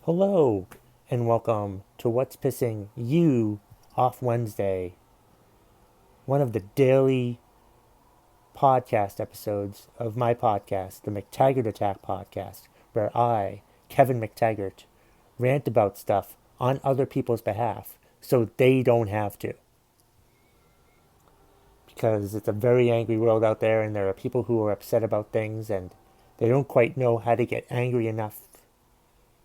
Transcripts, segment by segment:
Hello, and welcome to What's Pissing You Off Wednesday, one of the daily podcast episodes of my podcast, the McTaggart Attack Podcast, where I, Kevin McTaggart, rant about stuff on other people's behalf so they don't have to. Because it's a very angry world out there, and there are people who are upset about things, and they don't quite know how to get angry enough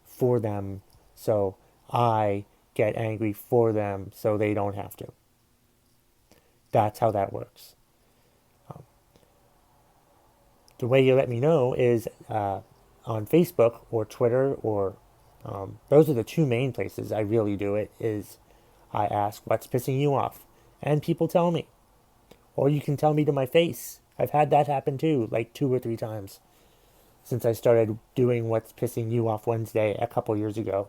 for them, so I get angry for them so they don't have to. That's how that works. The way you let me know is on Facebook or Twitter, or those are the two main places I really do it. Is I ask what's pissing you off, and people tell me, or you can tell me to my face. I've had that happen too, like 2 or 3 times since I started doing What's Pissing You Off Wednesday a couple years ago.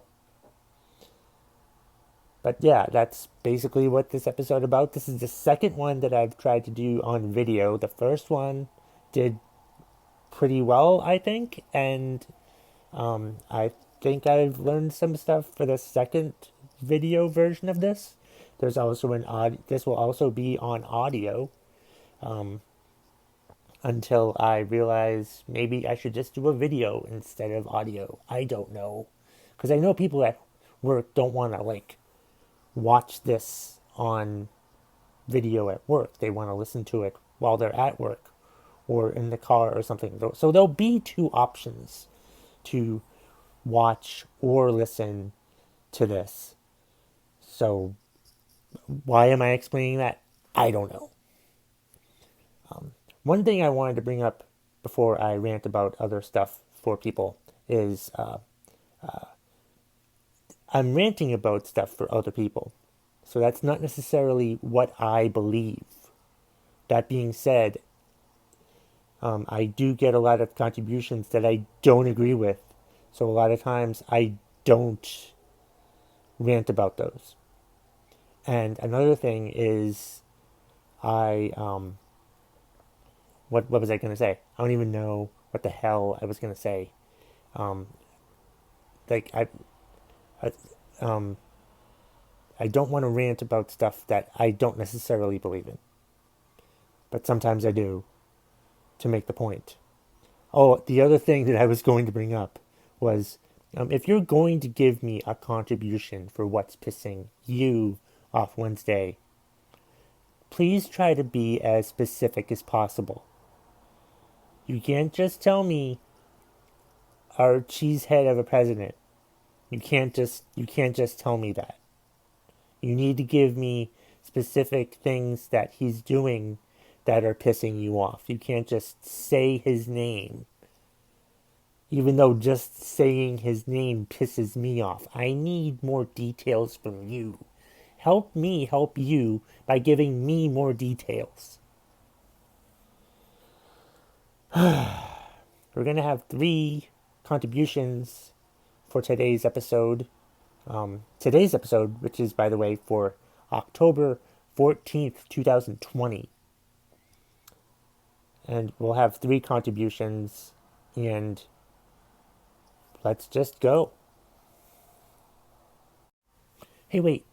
But yeah, that's basically what this episode about. This is the second one that I've tried to do on video. The first one did pretty well, I think, and I think I've learned some stuff for the second video version of this. There's also an This will also be on audio, until I realize maybe I should just do a video instead of audio. I don't know, because I know people at work don't want to watch this on video at work. They want to listen to it while they're at work or in the car or something. So there'll be two options to watch or listen to this. So why am I explaining that? I don't know. One thing I wanted to bring up before I rant about other stuff for people is I'm ranting about stuff for other people. So that's not necessarily what I believe. That being said, I do get a lot of contributions that I don't agree with. So a lot of times I don't rant about those. And another thing is I what was I going to say? I don't even know what the hell I was going to say. Um, like I I don't want to rant about stuff that I don't necessarily believe in, but sometimes I do to make the point. Oh, the other thing that I was going to bring up was if you're going to give me a contribution for what's pissing you off Wednesday, please try to be as specific as possible. You can't just tell me our cheesehead of a president. You can't just tell me that. You need to give me specific things that he's doing that are pissing you off. You can't just say his name, even though just saying his name pisses me off. I need more details from you. Help me help you by giving me more details. We're going to have 3 contributions for today's episode. Today's episode, which is, by the way, for October 14th, 2020. And we'll have 3 contributions, and let's just go. Hey, wait.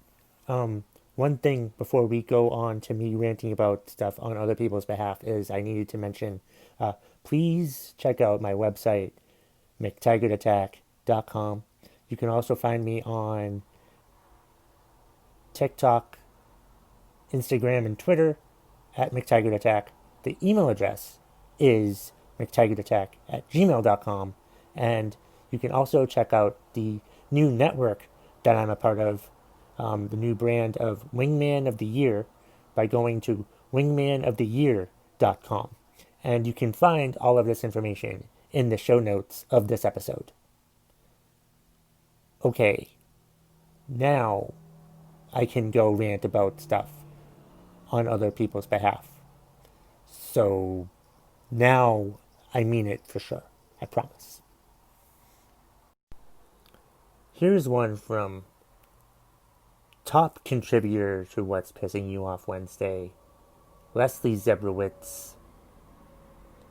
One thing before we go on to me ranting about stuff on other people's behalf is I needed to mention, please check out my website, McTaggartAttack.com. You can also find me on TikTok, Instagram, and Twitter at McTaggartAttack. The email address is McTaggartAttack@gmail.com. And you can also check out the new network that I'm a part of, the new brand of Wingman of the Year, by going to wingmanoftheyear.com. And you can find all of this information in the show notes of this episode. Okay, now I can go rant about stuff on other people's behalf. So now I mean it for sure. I promise. Here's one from top contributor to What's Pissing You Off Wednesday, Leslie Zebrowitz.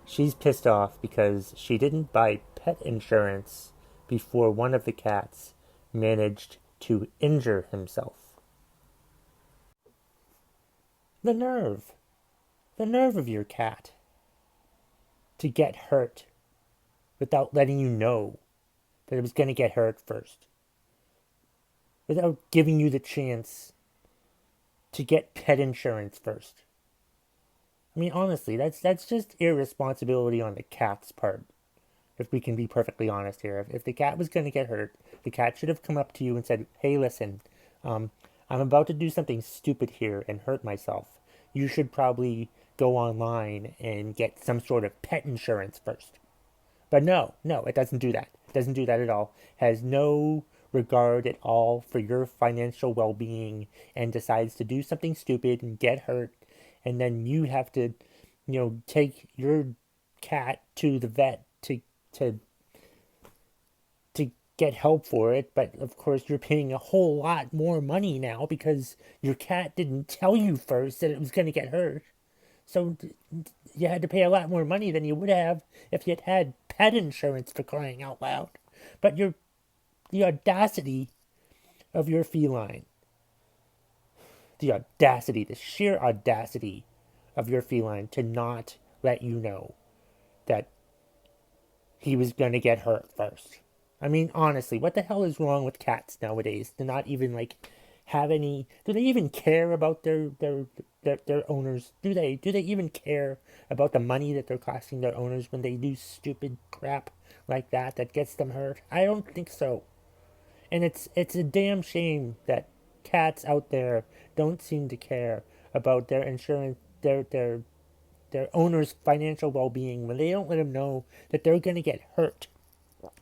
She's pissed off because she didn't buy pet insurance before one of the cats managed to injure himself. The nerve! The nerve of your cat to get hurt without letting you know that it was going to get hurt first. Without giving you the chance to get pet insurance first. I mean, honestly, that's just irresponsibility on the cat's part. If we can be perfectly honest here, if the cat was going to get hurt, the cat should have come up to you and said, "Hey, listen, I'm about to do something stupid here and hurt myself. You should probably go online and get some sort of pet insurance first." But no, it doesn't do that. It doesn't do that at all. It has no regard at all for your financial well-being and decides to do something stupid and get hurt, and then you have to, take your cat to the vet to to get help for it. But of course, you're paying a whole lot more money now because your cat didn't tell you first that it was going to get hurt. So you had to pay a lot more money than you would have if you'd had pet insurance, for crying out loud. But the audacity of your feline, the sheer audacity of your feline to not let you know that he was going to get hurt first. I mean, honestly, what the hell is wrong with cats nowadays? To not even have any. Do they even care about their owners? Do they even care about the money that they're costing their owners when they do stupid crap like that gets them hurt? I don't think so. And it's a damn shame that cats out there don't seem to care about their insurance, their owner's financial well-being when they don't let them know that they're going to get hurt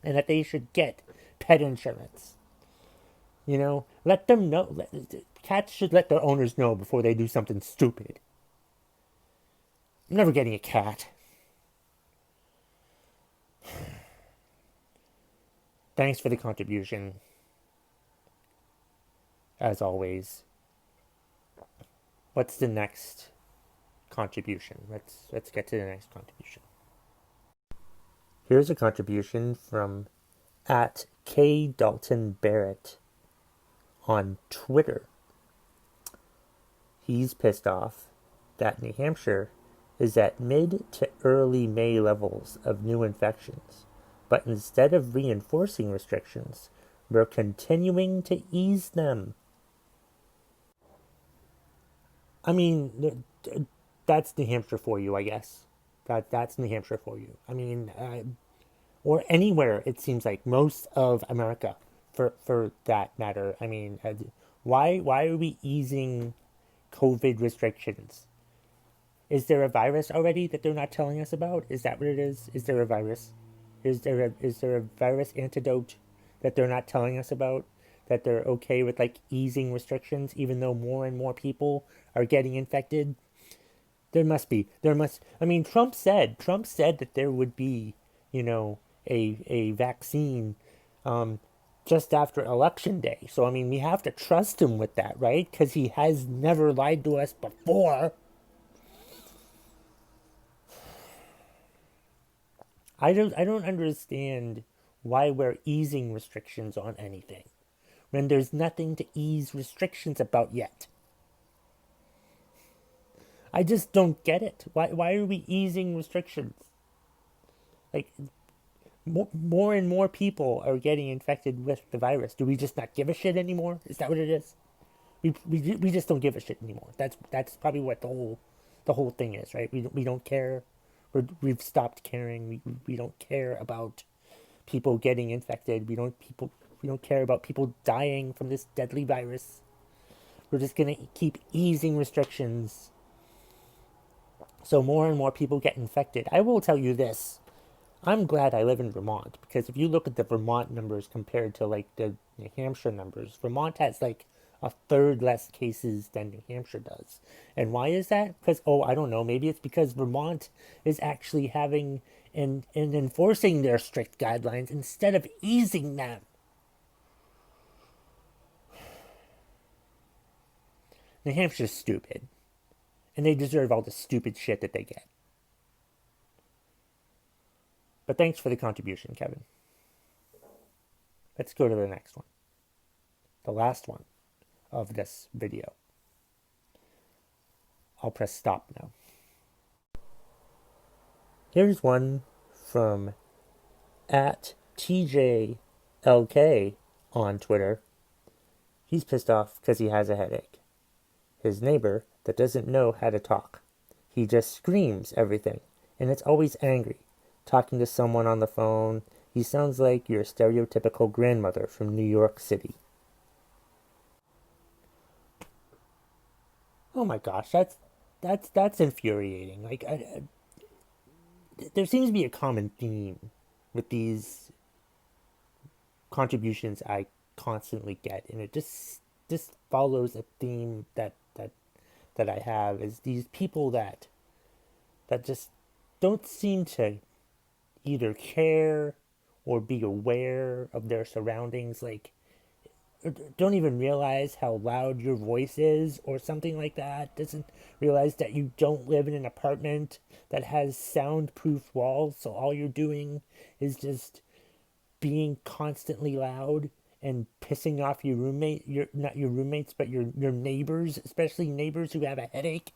and that they should get pet insurance. Let them know. Cats should let their owners know before they do something stupid. I'm never getting a cat. Thanks for the contribution. As always. What's the next contribution? Let's get to the next contribution. Here's a contribution from @KDaltonBarrett on Twitter. He's pissed off that New Hampshire is at mid to early May levels of new infections, but instead of reinforcing restrictions, we're continuing to ease them. I mean, that's New Hampshire for you, I guess. That's New Hampshire for you. I mean, or anywhere, it seems like, most of America, for that matter. I mean, why are we easing COVID restrictions? Is there a virus already that they're not telling us about? Is that what it is? Is there a virus? Is there a virus antidote that they're not telling us about? That they're okay with easing restrictions even though more and more people are getting infected? There must be. I mean, Trump said that there would be, a vaccine just after election day. So I mean, we have to trust him with that, right? Because he has never lied to us before. I don't understand why we're easing restrictions on anything when there's nothing to ease restrictions about yet. I just don't get it. Why are we easing restrictions? More and more people are getting infected with the virus. Do we just not give a shit anymore? Is that what it is? We just don't give a shit anymore. That's probably what the whole thing is, right? We don't care. We've stopped caring. We don't care about people getting infected. We don't care about people dying from this deadly virus. We're just gonna keep easing restrictions so more and more people get infected. I will tell you this. I'm glad I live in Vermont, because if you look at the Vermont numbers compared to the New Hampshire numbers, Vermont has a third less cases than New Hampshire does. And why is that? Because, I don't know, maybe it's because Vermont is actually having and enforcing their strict guidelines instead of easing them. New Hampshire's stupid. And they deserve all the stupid shit that they get. But thanks for the contribution, Kevin. Let's go to the next one. The last one of this video. I'll press stop now. Here's one from at TJLK on Twitter. He's pissed off because he has a headache. His neighbor that doesn't know how to talk. He just screams everything, and it's always angry. Talking to someone on the phone, he sounds like your stereotypical grandmother from New York City. Oh my gosh, that's infuriating. Like, there seems to be a common theme with these contributions I constantly get, and it just follows a theme that I have is these people that just don't seem to either care or be aware of their surroundings, like don't even realize how loud your voice is or something like that, doesn't realize that you don't live in an apartment that has soundproof walls, so all you're doing is just being constantly loud and pissing off your roommate, your not your roommates, but your neighbors, especially neighbors who have a headache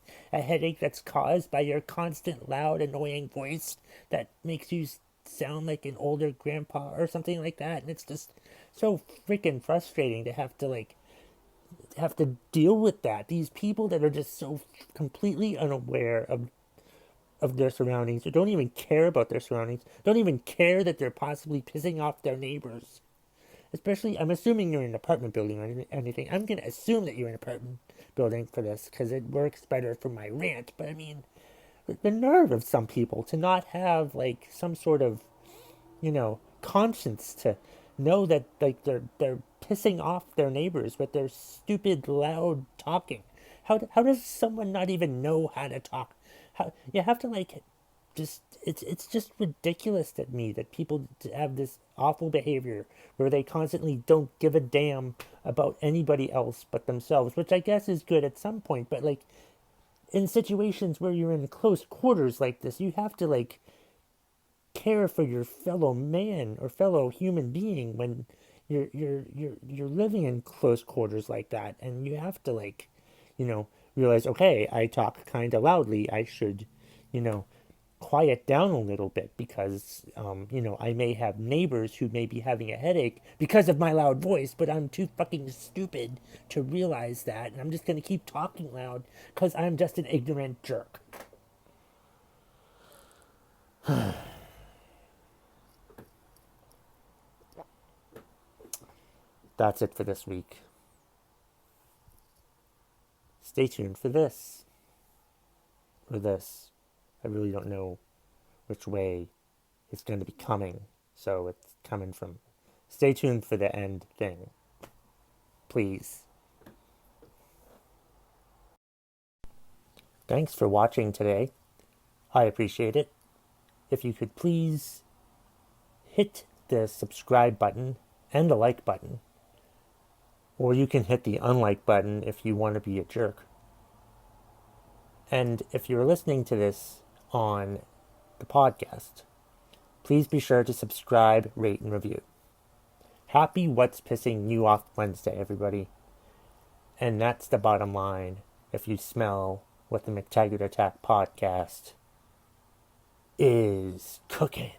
that's caused by your constant loud, annoying voice that makes you sound like an older grandpa or something like that. And it's just so freaking frustrating to have to deal with that. These people that are just so completely unaware of their surroundings, or don't even care about their surroundings, don't even care that they're possibly pissing off their neighbors. Especially, I'm assuming you're in an apartment building or anything. I'm going to assume that you're in an apartment building for this because it works better for my rant. But I mean, the nerve of some people to not have like some sort of, conscience to know that like they're pissing off their neighbors with their stupid loud talking. How does someone not even know how to talk? How you have to like just it's just ridiculous to me that people have this awful behavior where they constantly don't give a damn about anybody else but themselves, which I guess is good at some point, but like in situations where you're in close quarters like this, you have to like care for your fellow man or fellow human being when you're living in close quarters like that, and you have to like, realize, okay, I talk kind of loudly. I should, you know, quiet down a little bit because, I may have neighbors who may be having a headache because of my loud voice, but I'm too fucking stupid to realize that. And I'm just going to keep talking loud because I'm just an ignorant jerk. That's it for this week. Stay tuned for this. Or this. I really don't know which way it's going to be coming. So it's coming from. Stay tuned for the end thing. Please. Thanks for watching today. I appreciate it. If you could please hit the subscribe button and the like button. Or you can hit the unlike button if you want to be a jerk. And if you're listening to this on the podcast, please be sure to subscribe, rate, and review. Happy What's Pissing You Off Wednesday, everybody. And that's the bottom line if you smell what the McTaggart Attack podcast is cooking.